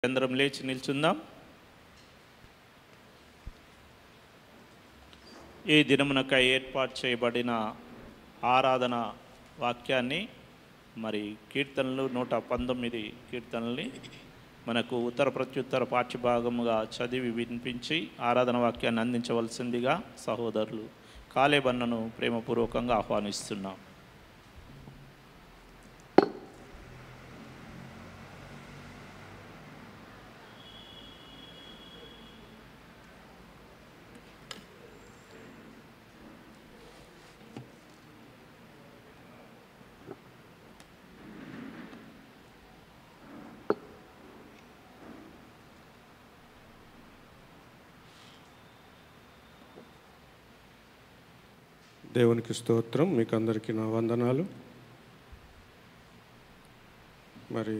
అందరం లేచి నిల్చుందాం. ఈ దినమునకై ఏర్పాటు చేయబడిన ఆరాధన వాక్యాన్ని మరి కీర్తనలు 119 కీర్తనల్ని మనకు ఉత్తర ప్రత్యుత్తర పాఠ్యభాగముగా చదివి వినిపించి ఆరాధన వాక్యాన్ని అందించవలసిందిగా సహోదరులు కాలేబన్నను ప్రేమపూర్వకంగా ఆహ్వానిస్తున్నాం. దేవునికి స్తోత్రం. మీకు అందరికీ నా వందనాలు. మరి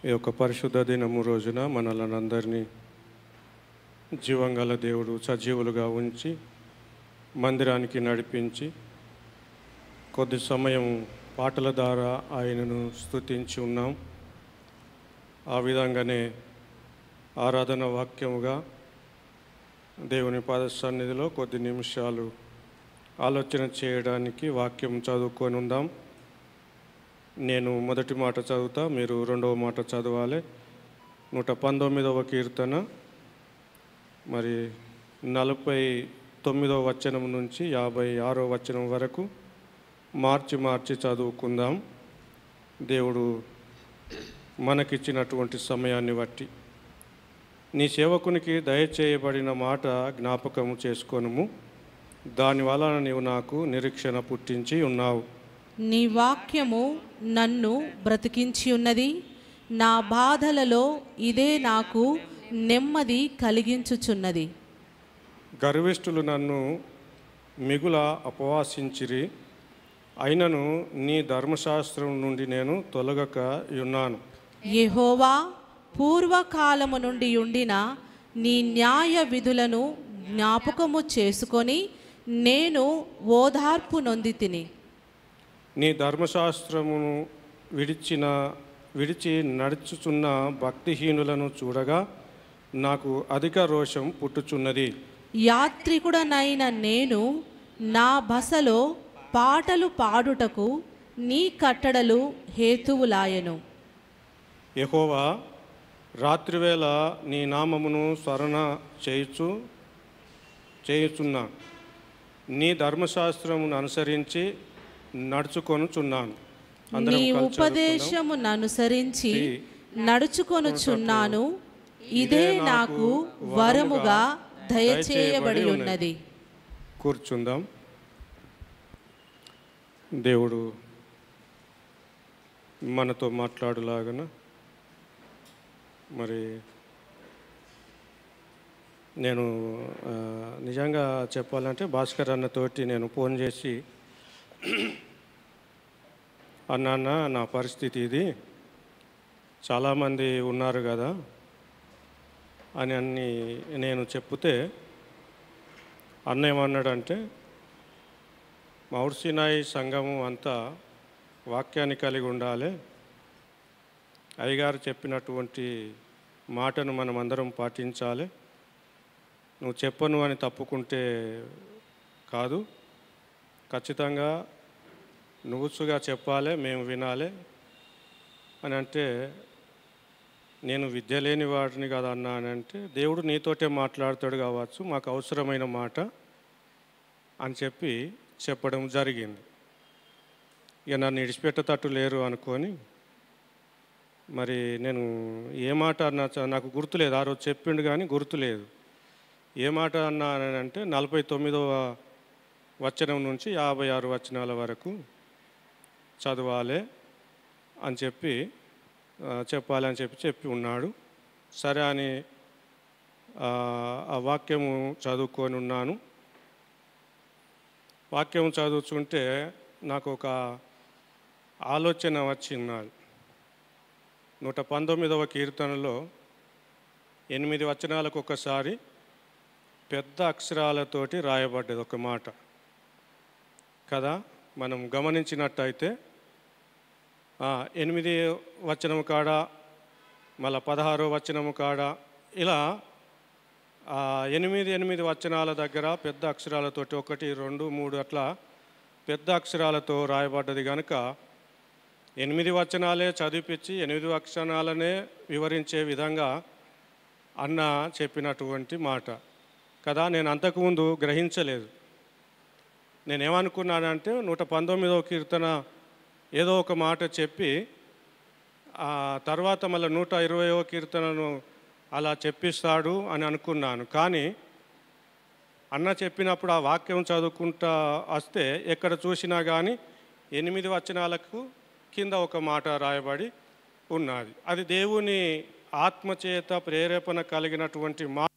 ఈ యొక్క పరిశుద్ధ దినము రోజున మనల్ని అందరినీ జీవంగల దేవుడు సజీవులుగా ఉంచి మందిరానికి నడిపించి కొద్ది సమయం పాటల ద్వారా ఆయనను స్తుతించి ఉన్నాం. ఆ విధంగానే ఆరాధన వాక్యముగా దేవుని పాద సన్నిధిలో కొద్ది నిమిషాలు ఆలోచన చేయడానికి వాక్యం చదువుకొని ఉందాం. నేను మొదటి మాట చదువుతా, మీరు రెండవ మాట చదవాలి. 119వ కీర్తన మరి 49వ వచనం నుంచి 56వ వచనం వరకు మార్చి చదువుకుందాం. దేవుడు మనకిచ్చినటువంటి సమయాన్ని బట్టి నీ సేవకునికి దయచేయబడిన మాట జ్ఞాపకము చేసుకొనుము, దానివల్ల నీవు నాకు నిరీక్షణ పుట్టించి ఉన్నావు. నీ వాక్యము నన్ను బ్రతికించి ఉన్నది, నా బాధలలో ఇదే నాకు నెమ్మది కలిగించుచున్నది. గర్విష్ఠులు నన్ను మిగుల అపవాసించిరి, అయినను నీ ధర్మశాస్త్రం నుండి నేను తొలగక ఉన్నాను. యెహోవా, పూర్వకాలము నుండి ఉండిన నీ న్యాయ విధులను జ్ఞాపకము చేసుకొని నేను ఓదార్పు నొందితిని. నీ ధర్మశాస్త్రమును విడిచి నడుచుచున్న భక్తిహీనులను చూడగా నాకు అధిక రోషం పుట్టుచున్నది. యాత్రికుడనైన నేను నా బసలో పాటలు పాడుటకు నీ కట్టడలు హేతువులాయను. యెహోవా, రాత్రివేళ నీ నామమును స్మరణ చేయుచున్నా, నీ ధర్మశాస్త్రమును అనుసరించి నడుచుకొనుచున్నాను. నీ ఉపదేశమును అనుసరించి నడుచుకొనుచున్నాను, ఇదే నాకు వరముగా దయచేయబడి ఉన్నది. కూర్చుందాం. దేవుడు మనతో మాట్లాడులాగన మరి నేను నిజంగా చెప్పాలంటే భాస్కర్ అన్నతోటి నేను ఫోన్ చేసి, అన్న నా పరిస్థితి ఇది, చాలామంది ఉన్నారు కదా అని నేను చెప్తే అన్న ఏమన్నాడంటే, మౌర్ సినాయి సంఘము అంతా వాక్యాన్ని కలిగి ఉండాలి, అయ్యగారు చెప్పినటువంటి మాటను మనం అందరం పాటించాలి, నువ్వు చెప్పను అని తప్పుకుంటే కాదు, ఖచ్చితంగా నువ్వుగా చెప్పాలి, మేము వినాలి అని అంటే, నేను విద్య లేని వాడిని కదా అన్నా అని అంటే, దేవుడు నీతోటే మాట్లాడతాడు కావచ్చు, మాకు అవసరమైన మాట అని చెప్పడం జరిగింది. ఇక నన్ను విడిచిపెట్టేటట్టు లేరు అనుకొని మరి నేను ఏ మాట అన్నా నాకు గుర్తులేదు, ఆ రోజు చెప్పిండు కానీ గుర్తులేదు. ఏ మాట అన్నా అని అంటే 49వ వచనం నుంచి 56 వచనాల వరకు చదవాలి అని చెప్పాలి అని చెప్పి ఉన్నాడు. సరే అని ఆ వాక్యము చదువుకొని ఉన్నాను. వాక్యం చదువుతుంటే నాకు ఒక ఆలోచన వచ్చింది. 119వ కీర్తనలో 8 వచనాలకు ఒకసారి పెద్ద అక్షరాలతోటి రాయబడ్డది ఒక మాట కదా. మనం గమనించినట్టయితే 8 వచనం కాడ, మళ్ళీ 16 వచనము కాడ, ఇలా 8 వచనాల దగ్గర పెద్ద అక్షరాలతోటి 1, 2, 3 అట్లా పెద్ద అక్షరాలతో రాయబడ్డది కనుక 8 వచనాలే చదివిపించి 8 వచనాలనే వివరించే విధంగా అన్న చెప్పినటువంటి మాట కదా. నేను అంతకుముందు గ్రహించలేదు. నేనేమనుకున్నానంటే 119వ కీర్తన ఏదో ఒక మాట చెప్పి తర్వాత మళ్ళీ 120వ కీర్తనను అలా చెప్పిస్తాడు అని అనుకున్నాను. కానీ అన్న చెప్పినప్పుడు ఆ వాక్యం చదువుకుంటా వస్తే ఎక్కడ చూసినా కానీ 8 వచనాలకు కింద ఒక మాట రాయబడి ఉన్నది. అది దేవుని ఆత్మచేత ప్రేరేపణ కలిగినటువంటి మాటను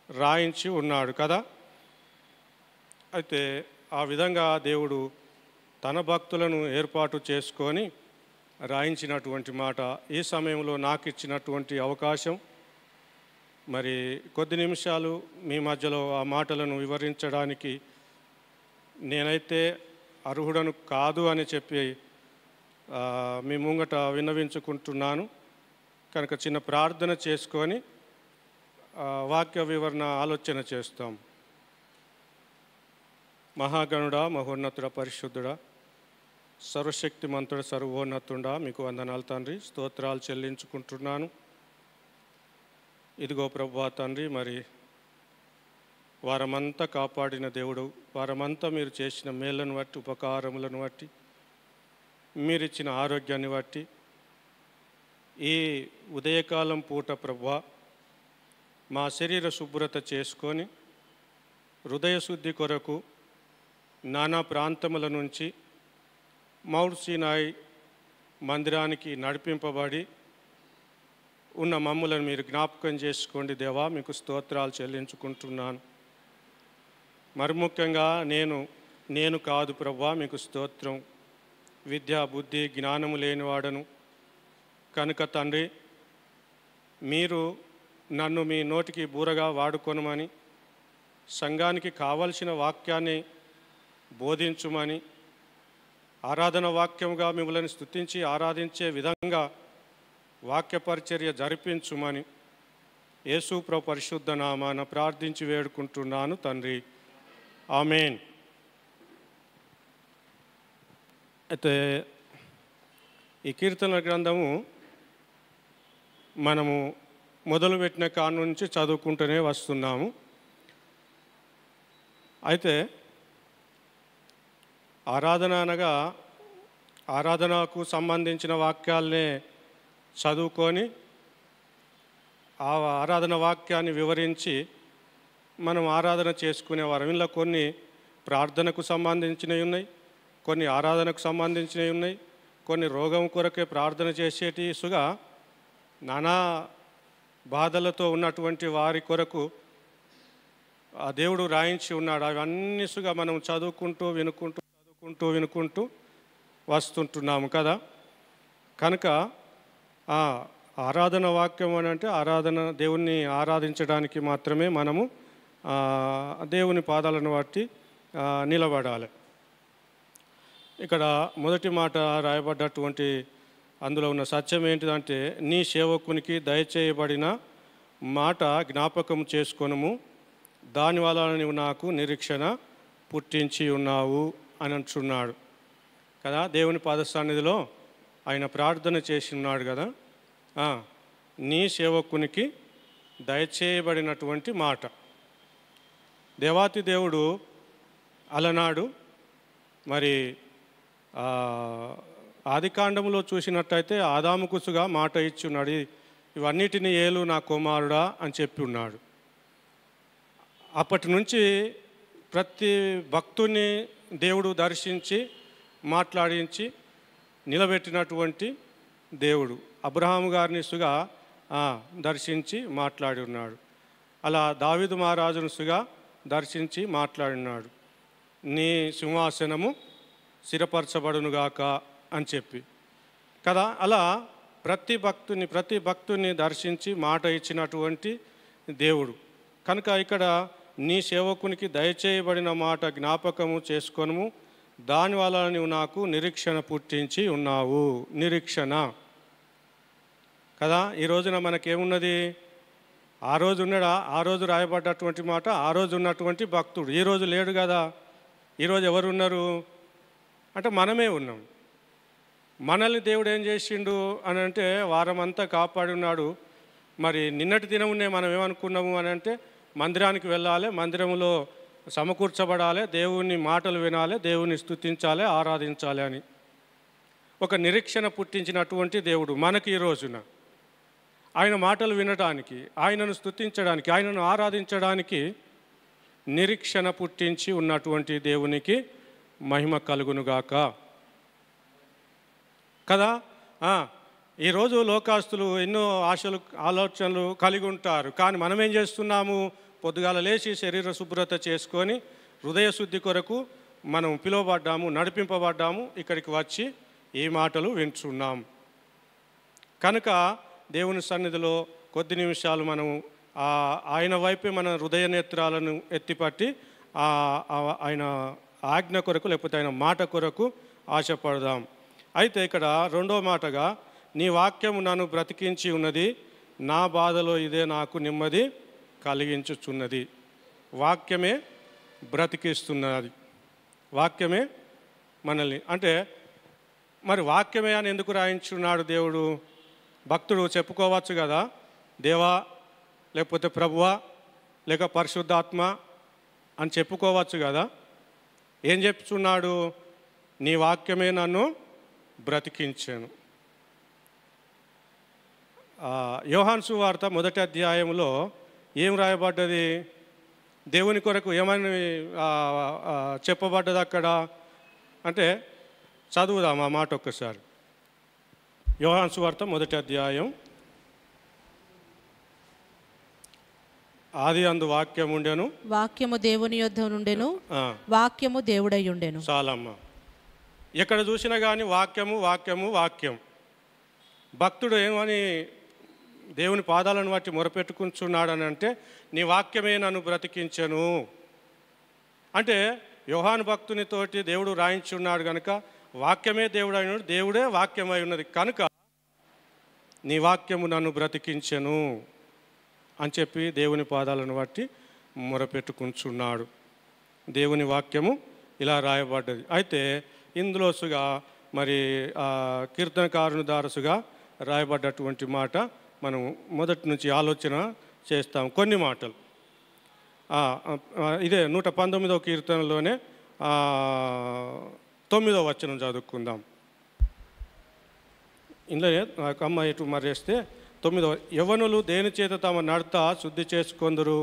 రాయించి ఉన్నాడు కదా. అయితే ఆ విధంగా దేవుడు తన భక్తులను ఏర్పాటు చేసుకొని రాయించినటువంటి మాట ఈ సమయంలో నాకు ఇచ్చినటువంటి అవకాశం. మరి కొద్ది నిమిషాలు మీ మధ్యలో ఆ మాటలను వివరించడానికి నేనైతే అర్హుడను కాదు అని చెప్పి మీ ముంగట విన్నవించుకుంటున్నాను. కనుక చిన్న ప్రార్థన చేసుకొని వాక్య వివరణ ఆలోచన చేస్తాం. మహాగణుడా, మహోన్నతుడ, పరిశుద్ధుడా, సర్వశక్తిమంతుడ, సర్వోన్నతుడా, మీకు వందనాలు తండ్రి, స్తోత్రాలు చెల్లించుకుంటున్నాను. ఇదిగో ప్రభువా తండ్రి, మరి వారమంతా కాపాడిన దేవుడు, వారమంతా మీరు చేసిన మేళ్లను బట్టి, ఉపకారములను బట్టి, మీరిచ్చిన ఆరోగ్యాన్ని బట్టి ఈ ఉదయకాలం పూట ప్రభువా మా శరీర శుభ్రత చేసుకొని హృదయ శుద్ధి కొరకు నానా ప్రాంతముల నుంచి మౌంట్ సీనాయి మందిరానికి నడిపింపబడి ఉన్న మమ్ములను మీరు జ్ఞాపకం చేసుకోండి దేవా. మీకు స్తోత్రాలు చెల్లించుకుంటున్నాను. మరి ముఖ్యంగా నేను కాదు ప్రభువా, మీకు స్తోత్రం. విద్యా బుద్ధి జ్ఞానము లేనివాడను కనుక తండ్రి, మీరు నన్ను మీ నోటికి బూరగా వాడుకొనమని, సంఘానికి కావలసిన వాక్యాన్ని బోధించుమని, ఆరాధన వాక్యముగా మిమ్మల్ని స్తుతించి ఆరాధించే విధంగా వాక్య పరిచర్య జరిపించుమని యేసు ప్రభు పరిశుద్ధ నామాన ప్రార్థించి వేడుకుంటున్నాను తండ్రి. ఆమేన్. అయితే ఈ కీర్తన గ్రంథము మనము మొదలుపెట్టిన కాడ నుంచి చదువుకుంటూనే వస్తున్నాము. అయితే ఆరాధన అనగా ఆరాధనకు సంబంధించిన వాక్యాలనే చదువుకొని ఆ ఆరాధన వాక్యాన్ని వివరించి మనం ఆరాధన చేసుకునేవారు. ఇందులో కొన్ని ప్రార్థనకు సంబంధించినవి ఉన్నాయి, కొన్ని ఆరాధనకు సంబంధించినవి ఉన్నాయి, కొన్ని రోగం కొరకే ప్రార్థన చేసేటిసుగా నానా బాధలతో ఉన్నటువంటి వారి కొరకు ఆ దేవుడు రాయించి ఉన్నాడు. అవన్నీసుగా మనం చదువుకుంటూ వినుకుంటూ వస్తుంటున్నాము కదా. కనుక ఆరాధన వాక్యం అని అంటే ఆరాధన దేవుణ్ణి ఆరాధించడానికి మాత్రమే మనము దేవుని పాదాలను బట్టి నిలబడాలి. ఇక్కడ మొదటి మాట రాయబడ్డటువంటి అందులో ఉన్న సత్యం ఏంటిదంటే, నీ సేవకునికి దయచేయబడిన మాట జ్ఞాపకం చేసుకొనుము, దానివల్ల నీవు నాకు నిరీక్షణ పుట్టించి ఉన్నావు అని అంటున్నాడు కదా. దేవుని పాదసన్నిధిలో ఆయన ప్రార్థన చేసి ఉన్నాడు కదా. నీ సేవకునికి దయచేయబడినటువంటి మాట. దేవాతి దేవుడు అలనాడు మరి ఆదికాండంలో చూసినట్టయితే ఆదాముకుసుగా మాట ఇచ్చి ఉన్నాడు, ఇవన్నిటిని ఏలు నా కుమారుడా అని చెప్పి ఉన్నాడు. అప్పటి నుంచి ప్రతి భక్తుని దేవుడు దర్శించి మాట్లాడించి నిలబెట్టినటువంటి దేవుడు. అబ్రహాము గారిని సుగా దర్శించి మాట్లాడి ఉన్నాడు. అలా దావీదు మహారాజును సుగా దర్శించి మాట్లాడినాడు, నీ సింహాసనము స్థిరపరచబడునుగాక అని చెప్పి కదా. అలా ప్రతి భక్తుని దర్శించి మాట ఇచ్చినటువంటి దేవుడు కనుక ఇక్కడ నీ సేవకునికి దయచేయబడిన మాట జ్ఞాపకము చేసుకొనుము, దానివల్ల నువ్వు నాకు నిరీక్షణ పుట్టించి ఉన్నావు. నిరీక్షణ కదా. ఈ రోజున మనకేమున్నది? ఆ రోజు ఉన్నాడా? ఆ రోజు రాయబడ్డటువంటి మాట, ఆ రోజు ఉన్నటువంటి భక్తుడు ఈ రోజు లేడు కదా. ఈరోజు ఎవరు ఉన్నారు అంటే మనమే ఉన్నాం. మనల్ని దేవుడు ఏం చేసిండు అని అంటే వారం అంతా కాపాడి ఉన్నాడు. మరి నిన్నటి దినమునే మనం ఏమనుకున్నాము అని అంటే మందిరానికి వెళ్ళాలి, మందిరంలో సమకూర్చబడాలి, దేవుని మాటలు వినాలి, దేవుని స్తుతించాలి, ఆరాధించాలి అని ఒక నిరీక్షణ పుట్టించినటువంటి దేవుడు మనకి ఈ రోజున ఆయన మాటలు వినడానికి, ఆయనను స్తుతించడానికి, ఆయనను ఆరాధించడానికి నిరీక్షణ పుట్టించి ఉన్నటువంటి దేవునికి మహిమ కలుగునుగాక కదా. ఈరోజు లోకాస్తులు ఎన్నో ఆశలు ఆలోచనలు కలిగి ఉంటారు. కానీ మనం ఏం చేస్తున్నాము? పొద్దుగాల లేచి శరీర శుభ్రత చేసుకొని హృదయ శుద్ధి కొరకు మనం పిలువబడ్డాము, నడిపింపబడ్డాము, ఇక్కడికి వచ్చి ఈ మాటలు వింటున్నాం. కనుక దేవుని సన్నిధిలో కొద్ది నిమిషాలు మనం ఆయన వైపే మన హృదయ నేత్రాలను ఎత్తిపట్టి ఆయన ఆజ్ఞ కొరకు లేకపోతే ఆయన మాట కొరకు ఆశపడదాం. అయితే ఇక్కడ రెండో మాటగా నీ వాక్యము నన్ను బ్రతికించి ఉన్నది, నా బాధలో ఇదే నాకు నెమ్మది కలిగించుచున్నది. వాక్యమే బ్రతికిస్తున్నది. వాక్యమే మనల్ని అంటే మరి వాక్యమే అని ఎందుకు రాయించున్నాడు దేవుడు? భక్తుడు చెప్పుకోవచ్చు కదా, దేవా లేకపోతే ప్రభువా లేక పరిశుద్ధాత్మ అని చెప్పుకోవచ్చు కదా. ఏం చెప్తున్నాడు? నీ వాక్యమే నన్ను బ్రతికించాను. యోహాను సువార్త 1వ అధ్యాయంలో ఏం రాయబడ్డది? దేవుని కొరకు ఏమని చెప్పబడ్డది అక్కడ అంటే చదువుదాం ఆ మాట ఒక్కసారి. యోహాను సువార్త 1వ అధ్యాయం. ఆది అందు వాక్యం ఉండెను, వాక్యము దేవుని యొద్ద నుండెను, వాక్యము దేవుడై ఉండెను. చాలమ్మ. ఎక్కడ చూసినా కానీ వాక్యము వాక్యము వాక్యం. భక్తుడు ఏమని దేవుని పాదాలను బట్టి మొరపెట్టుకుంటున్నాడని అంటే నీ వాక్యమే నన్ను బ్రతికించెను అంటే యోహాను భక్తునితోటి దేవుడు రాయించున్నాడు కనుక వాక్యమే దేవుడు అయినాడు, దేవుడే వాక్యమై ఉన్నది కనుక నీ వాక్యము నన్ను బ్రతికించెను అని చెప్పి దేవుని పాదాలను బట్టి మొరపెట్టుకుంటున్నాడు. దేవుని వాక్యము ఇలా రాయబడ్డది. అయితే ఇందులోసుగా మరి కీర్తనకారుని దారసుగా రాయబడ్డటువంటి మాట మనం మొదటి నుంచి ఆలోచన చేస్తాం. కొన్ని మాటలు ఇదే 119వ కీర్తనలోనే 9వ వచనం చదువుకుందాం. ఇందులో అమ్మ ఇటు మరేస్తే 9వ, యవ్వనులు దేని చేత తమ నడత శుద్ధి చేసుకొందురు,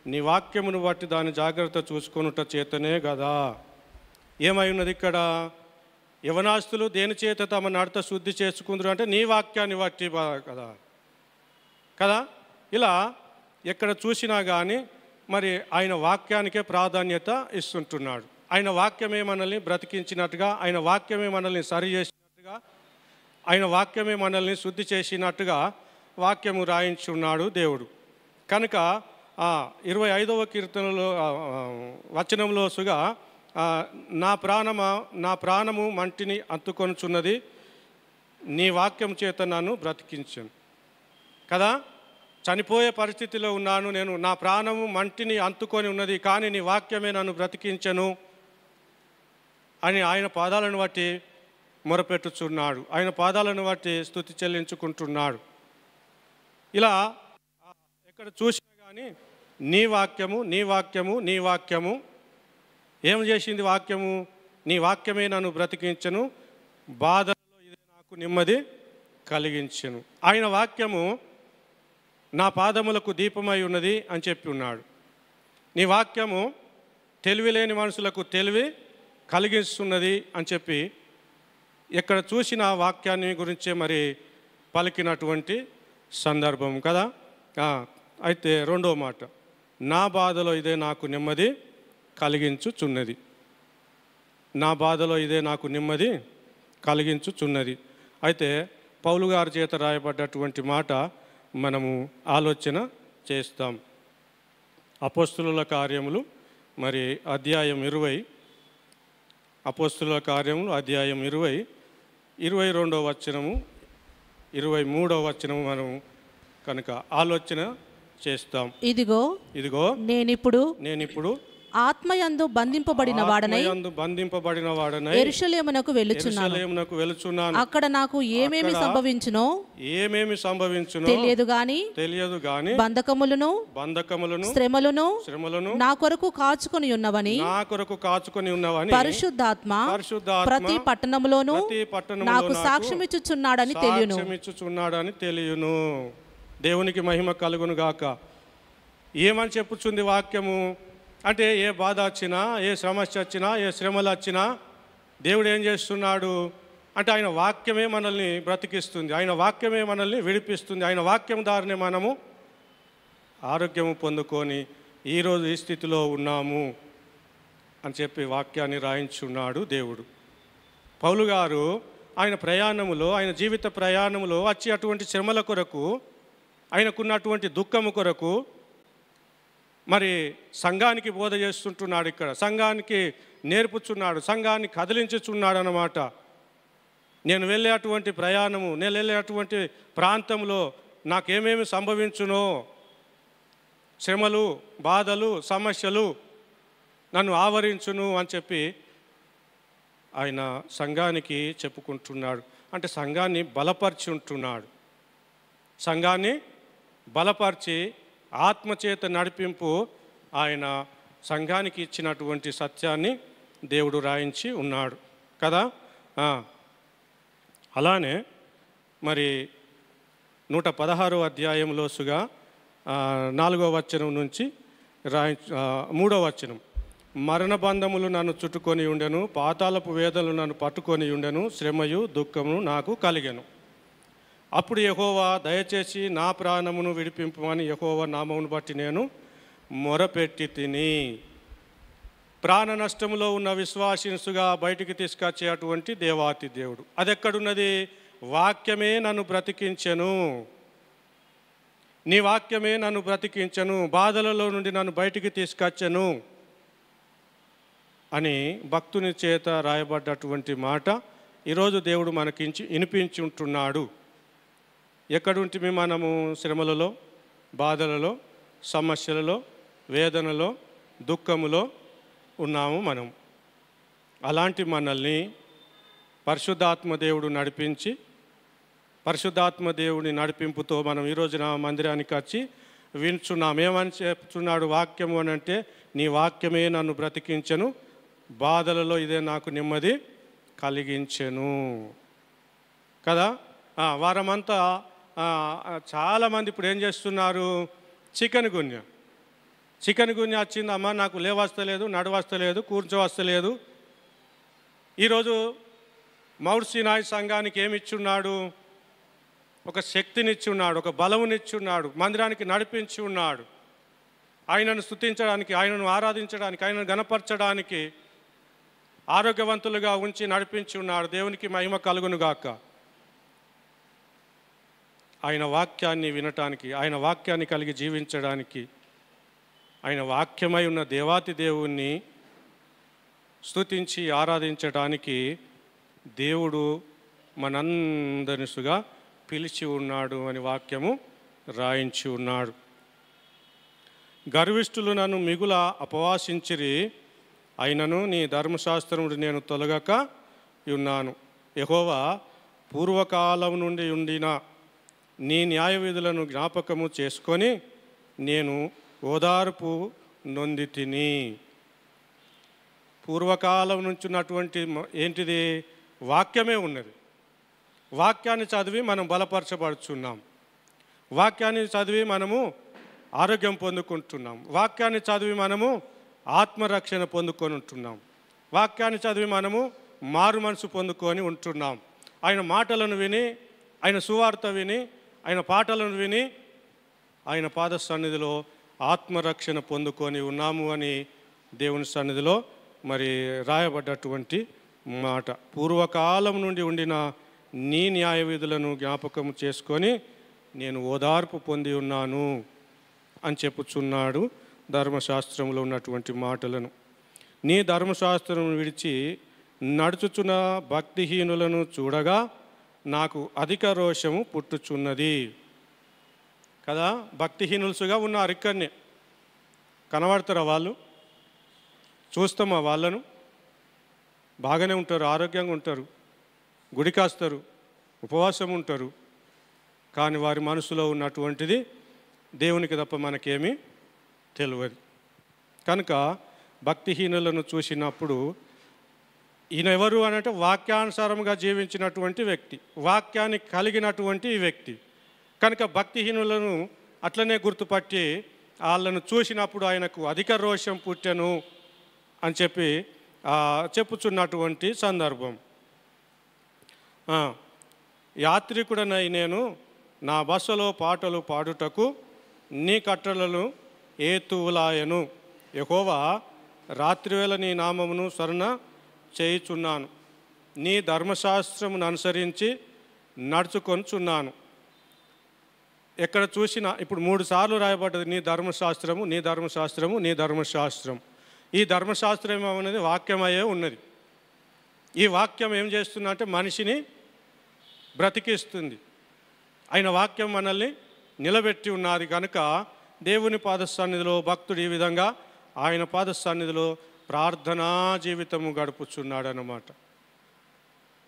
నీ వాక్యమును బట్టి దాని జాగ్రత్త చూసుకొనుట చేతనే కదా. ఏమై ఉన్నది ఇక్కడ? యవనాస్తులు దేని చేత తమ నడత శుద్ధి చేసుకుందరు అంటే నీ వాక్యాన్ని బట్టి కదా కదా. ఇలా ఎక్కడ చూసినా కానీ మరి ఆయన వాక్యానికే ప్రాధాన్యత ఇస్తుంటున్నాడు. ఆయన వాక్యమే మనల్ని బ్రతికించినట్టుగా, ఆయన వాక్యమే మనల్ని సరి చేసినట్టుగా, ఆయన వాక్యమే మనల్ని శుద్ధి చేసినట్టుగా వాక్యము రాయించున్నాడు దేవుడు. కనుక 25వ కీర్తనలో వచనంలో సుగా నా ప్రాణము మంటిని అంటుకొనుచున్నది, నీ వాక్యం చేత నన్ను బ్రతికించాను కదా. చనిపోయే పరిస్థితిలో ఉన్నాను నేను, నా ప్రాణము మంటిని అంటుకొని ఉన్నది, కానీ నీ వాక్యమే నన్ను బ్రతికించను అని ఆయన పాదాలను బట్టి మొరపెట్టుచున్నాడు, ఆయన పాదాలను బట్టి స్తుతి చెల్లించుకుంటున్నాడు. ఇలా ఎక్కడ చూసినా కానీ నీ వాక్యము నీ వాక్యము నీ వాక్యము ఏం చేసింది? వాక్యము నీ వాక్యమే నన్ను బ్రతికించను, బాధలో ఇదే నాకు నెమ్మది కలిగించను. ఆయన వాక్యము నా పాదములకు దీపమై ఉన్నది అని చెప్పి ఉన్నాడు. నీ వాక్యము తెలివి లేని మనుషులకు తెలివి కలిగిస్తున్నది అని చెప్పి ఎక్కడ చూసిన వాక్యాన్ని గురించే మరి పలికినటువంటి సందర్భం కదా. అయితే రెండో మాట, నా బాధలో ఇదే నాకు నెమ్మది కలిగించుచున్నది. నా బాధలో ఇదే నాకు నెమ్మది కలిగించుచున్నది. అయితే పౌలు గారి చేత రాయబడ్డటువంటి మాట మనము ఆలోచన చేస్తాం. అపోస్తులుల కార్యములు మరి అధ్యాయం అపోస్తుల కార్యములు అధ్యాయం 20, 22వ వచనము, 23వ వచనము మనం కనుక ఆలోచన చేస్తాం. ఇదిగో నేనిప్పుడు ఆత్మయందు బంధింపబడిన వాడనై యెరూషలేమునకు వెళ్ళుచున్నాను. అక్కడ నాకు ఏమేమి సంభవించునో తెలియదు గాని బంధకములను శ్రమలను నా కొరకు కాచుకొని ఉన్నవని పరిశుద్ధాత్మ ప్రతి పట్టణములోను నాకు సాక్ష్యమిచ్చుచున్నాడని తెలియను. దేవునికి మహిమ కలుగును గాక. ఏమని చెప్పుచుంది వాక్యము అంటే, ఏ బాధ వచ్చినా, ఏ సమస్య వచ్చినా, ఏ శ్రమలు వచ్చినా దేవుడు ఏం చేస్తున్నాడు అంటే, ఆయన వాక్యమే మనల్ని బ్రతికిస్తుంది, ఆయన వాక్యమే మనల్ని విడిపిస్తుంది, ఆయన వాక్యం ద్వారానే మనము ఆరోగ్యము పొందుకొని ఈరోజు ఈ స్థితిలో ఉన్నాము అని చెప్పి వాక్యాన్ని రాయించున్నాడు దేవుడు. పౌలు గారు ఆయన ప్రయాణములో, ఆయన జీవిత ప్రయాణములో వచ్చి అటువంటి శ్రమల కొరకు, ఆయనకున్నటువంటి దుఃఖము కొరకు మరి సంఘానికి బోధ చేస్తుంటున్నాడు. ఇక్కడ సంఘానికి నేర్పుచున్నాడు, సంఘాన్ని కదిలించుచున్నాడు అన్నమాట. నేను వెళ్ళేటువంటి ప్రయాణము, నేను వెళ్ళేటువంటి ప్రాంతంలో నాకేమేమి సంభవించునో, శ్రమలు, బాధలు, సమస్యలు నన్ను ఆవరించును అని చెప్పి ఆయన సంఘానికి చెప్పుకుంటున్నాడు. అంటే సంఘాన్ని బలపరిచి ఉంటున్నాడు. సంఘాన్ని బలపరిచి ఆత్మచేత నడిపింపు ఆయన సంఘానికి ఇచ్చినటువంటి సత్యాన్ని దేవుడు రాయించి ఉన్నాడు కదా. అలానే మరి 116వ అధ్యాయంలోసుగా 4వ వచనం నుంచి 3వ వచనం, మరణబంధములు నన్ను చుట్టుకొని ఉండెను, పాతాళపు వేదనలు నన్ను పట్టుకొని ఉండెను, శ్రమయు దుఃఖము నాకు కలిగెను. అప్పుడు యెహోవా దయచేసి నా ప్రాణమును విడిపింపమని యెహోవా నామమును బట్టి నేను మొరపెట్టి తిని. ప్రాణ నష్టములో ఉన్న విశ్వాసీసుగా బయటికి తీసుకొచ్చే అటువంటి దేవాతి దేవుడు. అది ఎక్కడున్నది? వాక్యమే నన్ను బ్రతికించెను, నీ వాక్యమే నన్ను బ్రతికించెను, బాధలలో నుండి నన్ను బయటికి తీసుకొచ్చెను అని భక్తుని చేత రాయబడ్డటువంటి మాట ఈరోజు దేవుడు మనకి వినిపించి ఉంటున్నాడు. ఎక్కడుంటిమి మనము? శ్రమలలో, బాధలలో, సమస్యలలో, వేదనలో, దుఃఖములో ఉన్నాము మనం. అలాంటి మనల్ని పరిశుద్ధాత్మ దేవుడు నడిపించి, పరిశుద్ధాత్మ దేవుని నడిపింపుతో మనం ఈరోజున మందిరానికి వచ్చి వింటున్నాం. ఏమని చెప్తున్నాడు వాక్యము అని అంటే, నీ వాక్యమే నన్ను బ్రతికించెను, బాధలలో ఇదే నాకు నెమ్మది కలిగించెను కదా. వారమంతా చాలామంది ఇప్పుడు ఏం చేస్తున్నారు? చికెన్ గున్య వచ్చిందమ్మా, నాకు లేవస్తలేదు, నడవస్తలేదు, కూర్చోవస్తలేదు. ఈరోజు మౌడ్ సినాయి సంఘానికి ఏమిచ్చున్నాడు? ఒక శక్తినిచ్చున్నాడు, ఒక బలమునిచ్చున్నాడు, మందిరానికి నడిపించి ఉన్నాడు. ఆయనను స్తుతించడానికి, ఆయనను ఆరాధించడానికి, ఆయనను గణపరచడానికి ఆరోగ్యవంతులుగా ఉంచి నడిపించి ఉన్నాడు. దేవునికి మహిమ కలుగునుగాక. ఆయన వాక్యాన్ని వినటానికి, ఆయన వాక్యాన్ని కలిగి జీవించడానికి, ఆయన వాక్యమై ఉన్న దేవాతి దేవుణ్ణి స్తుతించి ఆరాధించడానికి దేవుడు మనందరిసుగా పిలిచి ఉన్నాడు అని వాక్యము రాయించి ఉన్నాడు. గర్విష్ఠులు నన్ను మిగుల అపవాసించిరి, అయినను నీ ధర్మశాస్త్రముడు నేను తొలగక ఉన్నాను. యెహోవా పూర్వకాలం నుండి ఉండిన నీ న్యాయ విధులను జ్ఞాపకము చేసుకొని నేను ఓదార్పు నొంది తిని. పూర్వకాలం నుంచి ఉన్నటువంటి ఏంటిది? వాక్యమే ఉన్నది. వాక్యాన్ని చదివి మనం బలపరచబడుచున్నాం, వాక్యాన్ని చదివి మనము ఆరోగ్యం పొందుకుంటున్నాం, వాక్యాన్ని చదివి మనము ఆత్మరక్షణ పొందుకొని ఉంటున్నాం, వాక్యాన్ని చదివి మనము మారు మనసు పొందుకొని ఉంటున్నాం. ఆయన మాటలను విని, ఆయన సువార్త విని, ఆయన పాటలను విని ఆయన పాద సన్నిధిలో ఆత్మరక్షణ పొందుకొని ఉన్నాము అని దేవుని సన్నిధిలో మరి రాయబడ్డటువంటి మాట. పూర్వకాలం నుండి ఉండిన నీ న్యాయ విధులను జ్ఞాపకం చేసుకొని నేను ఓదార్పు పొంది ఉన్నాను అని చెప్పుచున్నాడు ధర్మశాస్త్రంలో ఉన్నటువంటి మాటలను. నీ ధర్మశాస్త్రం విడిచి నడుచుచున్న భక్తిహీనులను చూడగా నాకు అధిక రోషము పుట్టుచున్నది. కదా, భక్తిహీనులుగా ఉన్నారు. ఇక్కడనే కనబడతారా వాళ్ళు? చూస్తామా వాళ్ళను? బాగానే ఉంటారు, ఆరోగ్యంగా ఉంటారు, గుడికాస్తారు, ఉపవాసం ఉంటారు, కానీ వారి మనసులో ఉన్నటువంటిది దేవునికి తప్ప మనకేమీ తెలియదు. కనుక భక్తిహీనులను చూసినప్పుడు ఈయన ఎవరు అని అంటే వాక్యానుసారంగా జీవించినటువంటి వ్యక్తి, వాక్యాన్ని కలిగినటువంటి వ్యక్తి. కనుక భక్తిహీనులను అట్లనే గుర్తుపట్టి వాళ్ళను చూసినప్పుడు ఆయనకు అధిక రోషం పుట్టెను అని చెప్పి చెప్పుచున్నటువంటి సందర్భం. యాత్రికుడనై నేను నా బస్సులో పాటలు పాడుటకు నీ కట్టడలను ఏతువులాయను. యెహోవా, రాత్రివేళ నీ నామమును స్మరణ చేయుచున్నాను, నీ ధర్మశాస్త్రమును అనుసరించి నడుచుకొనుచున్నాను. ఎక్కడ చూసినా ఇప్పుడు 3 సార్లు రాయబడ్డది నీ ధర్మశాస్త్రము, నీ ధర్మశాస్త్రము, నీ ధర్మశాస్త్రం. ఈ ధర్మశాస్త్రం అనేది వాక్యమయ్యే ఉన్నది. ఈ వాక్యం ఏం చేస్తుంది అంటే మనిషిని బ్రతికిస్తుంది. ఆయన వాక్యం మనల్ని నిలబెట్టి ఉన్నది. కనుక దేవుని పాదసన్నిధిలో భక్తుడు ఈ విధంగా ఆయన పాదసన్నిధిలో ప్రార్థనా జీవితము గడుపుచున్నాడు అన్నమాట.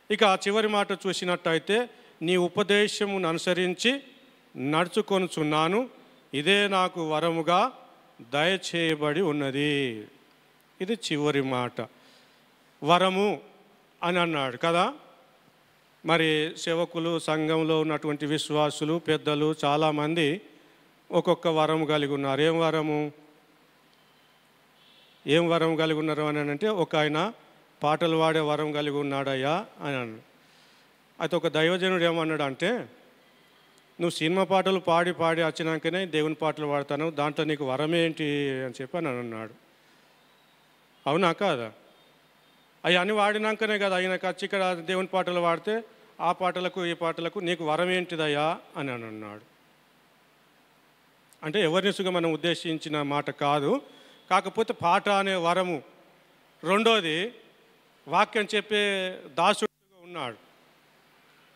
ఇక చివరి మాట చూసినట్టయితే నీ ఉపదేశమును అనుసరించి నడుచుకొనుచున్నాను, ఇదే నాకు వరముగా దయచేయబడి ఉన్నది. ఇది చివరి మాట. వరము అని అన్నాడు కదా. మరి సేవకులు, సంఘంలో ఉన్నటువంటి విశ్వాసులు, పెద్దలు చాలామంది ఒక్కొక్క వరం కలిగి ఉన్నారు. ఏం వరం కలిగి ఉన్నారు అని అంటే, ఒక ఆయన పాటలు పాడే వరం కలిగి ఉన్నాడయ్యా అని అన్నాడు. అయితే ఒక దైవజనుడు ఏమన్నాడు అంటే, నువ్వు సినిమా పాటలు పాడి వచ్చినాకనే దేవుని పాటలు పాడతాను, దాంట్లో నీకు వరం ఏంటి అని చెప్పి అని అన్నాడు. అవునా కాదా? అవి అన్ని వాడినాకనే కదా ఆయనకు వచ్చి ఇక్కడ దేవుని పాటలు పాడితే ఆ పాటలకు ఈ పాటలకు నీకు వరం ఏంటిదయ్యా అని అన్నాడు. అంటే ఎవరినిసుగా మనం ఉద్దేశించిన మాట కాదు. కాకపోతే పాట అనే వరము. రెండోది వాక్యం చెప్పే దాసుడుగా ఉన్నాడు.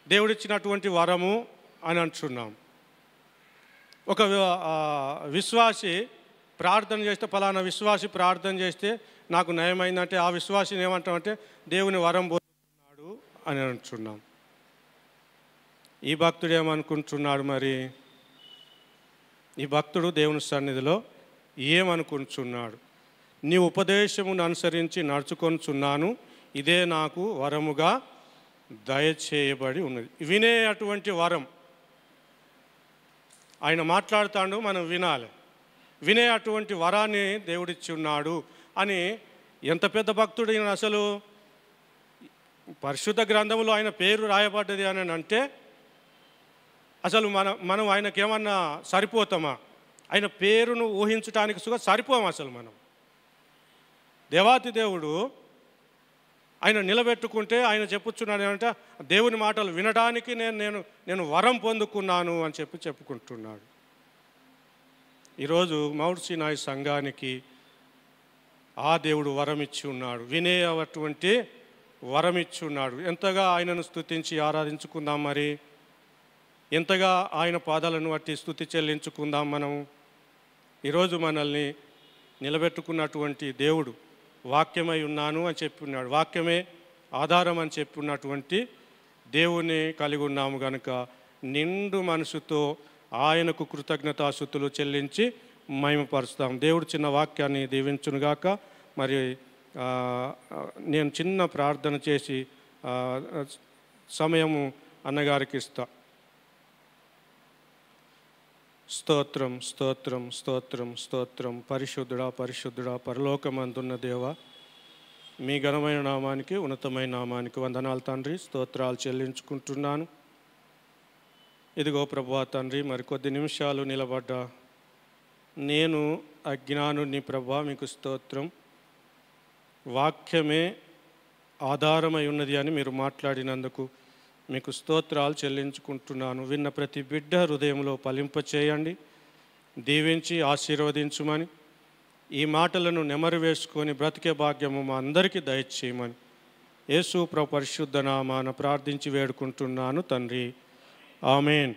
దేవుడిచ్చినటువంటి వరము అని అంటున్నాం. ఒక విశ్వాసి ప్రార్థన చేస్తే, ఫలానా విశ్వాసి ప్రార్థన చేస్తే నాకు నయమైందంటే ఆ విశ్వాసిని ఏమంటామంటే దేవుని వరం పొందుతున్నాడు అని అంటున్నాం. ఈ భక్తుడు ఏమనుకుంటున్నాడు మరి? ఈ భక్తుడు దేవుని సన్నిధిలో ఏమనుకుంటున్నాడు? నీ ఉపదేశమును అనుసరించి నడుచుకొనుచున్నాను, ఇదే నాకు వరముగా దయచేయబడి ఉన్నది. వినే అటువంటి వరం. ఆయన మాట్లాడుతాడు, మనం వినాలి. వినే అటువంటి వరాన్ని దేవుడిచ్చి ఉన్నాడు అని ఎంత పెద్ద భక్తుడు ఈయన! అసలు పరిశుద్ధ గ్రంథంలో ఆయన పేరు రాయబడ్డది అని అంటే అసలు మనం ఆయనకేమన్నా సరిపోతామా? ఆయన పేరును ఊహించడానికి సరిపోము అసలు మనం. దేవాతి దేవుడు ఆయన నిలబెట్టుకుంటే ఆయన చెప్పుచున్నాడు ఏమంటే, దేవుని మాటలు వినడానికి నేను వరం పొందుకున్నాను అని చెప్పుకుంటున్నాడు. ఈరోజు మౌంట్ సీనాయి సంఘానికి ఆ దేవుడు వరం ఇచ్చి ఉన్నాడు, వినే అటువంటి వరం ఇచ్చి ఉన్నాడు. ఎంతగా ఆయనను స్తుతించి ఆరాధించుకుందాం. మరి ఎంతగా ఆయన పాదాలను బట్టి స్తుతి చెల్లించుకుందాం మనం. ఈరోజు మనల్ని నిలబెట్టుకున్నటువంటి దేవుడు వాక్యమై ఉన్నాను అని చెప్పి ఉన్నాడు. వాక్యమే ఆధారం అని చెప్పి ఉన్నటువంటి దేవుని కలిగి ఉన్నాము. కనుక నిండు మనసుతో ఆయనకు కృతజ్ఞతాస్తుతులు చెల్లించి మహిమపరుస్తాం. దేవుడు చిన్న వాక్యాన్ని దీవించునుగాక. మరి నేను చిన్న ప్రార్థన చేసి సమయము అన్నగారికి ఇస్తా. స్తోత్రం, స్తోత్రం, స్తోత్రం, స్తోత్రం. పరిశుద్ధుడా, పరిశుద్ధుడా, పరలోకమందున్న దేవ, మీ ఘనమైన నామానికి, ఉన్నతమైన నామానికి వందనాలు తండ్రి. స్తోత్రాలు చెల్లించుకుంటున్నాను. ఇదిగో ప్రభువా తండ్రి, మరి కొద్ది నిమిషాలు నిలబడ్డా నేను అజ్ఞానుని ప్రభువా, మీకు స్తోత్రం. వాక్యమే ఆధారమై ఉన్నది అని మీరు మాట్లాడినందుకు మీకు స్తోత్రాలు చెల్లించుకుంటున్నాను. విన్న ప్రతి బిడ్డ హృదయంలో ఫలింపచేయండి, దీవించి ఆశీర్వదించుమని, ఈ మాటలను నెమరు వేసుకొని బ్రతికే భాగ్యము మా అందరికీ దయచేయమని యేసు ప్రభు పరిశుద్ధ నామాన ప్రార్థించి వేడుకుంటున్నాను తండ్రి. ఆమేన్.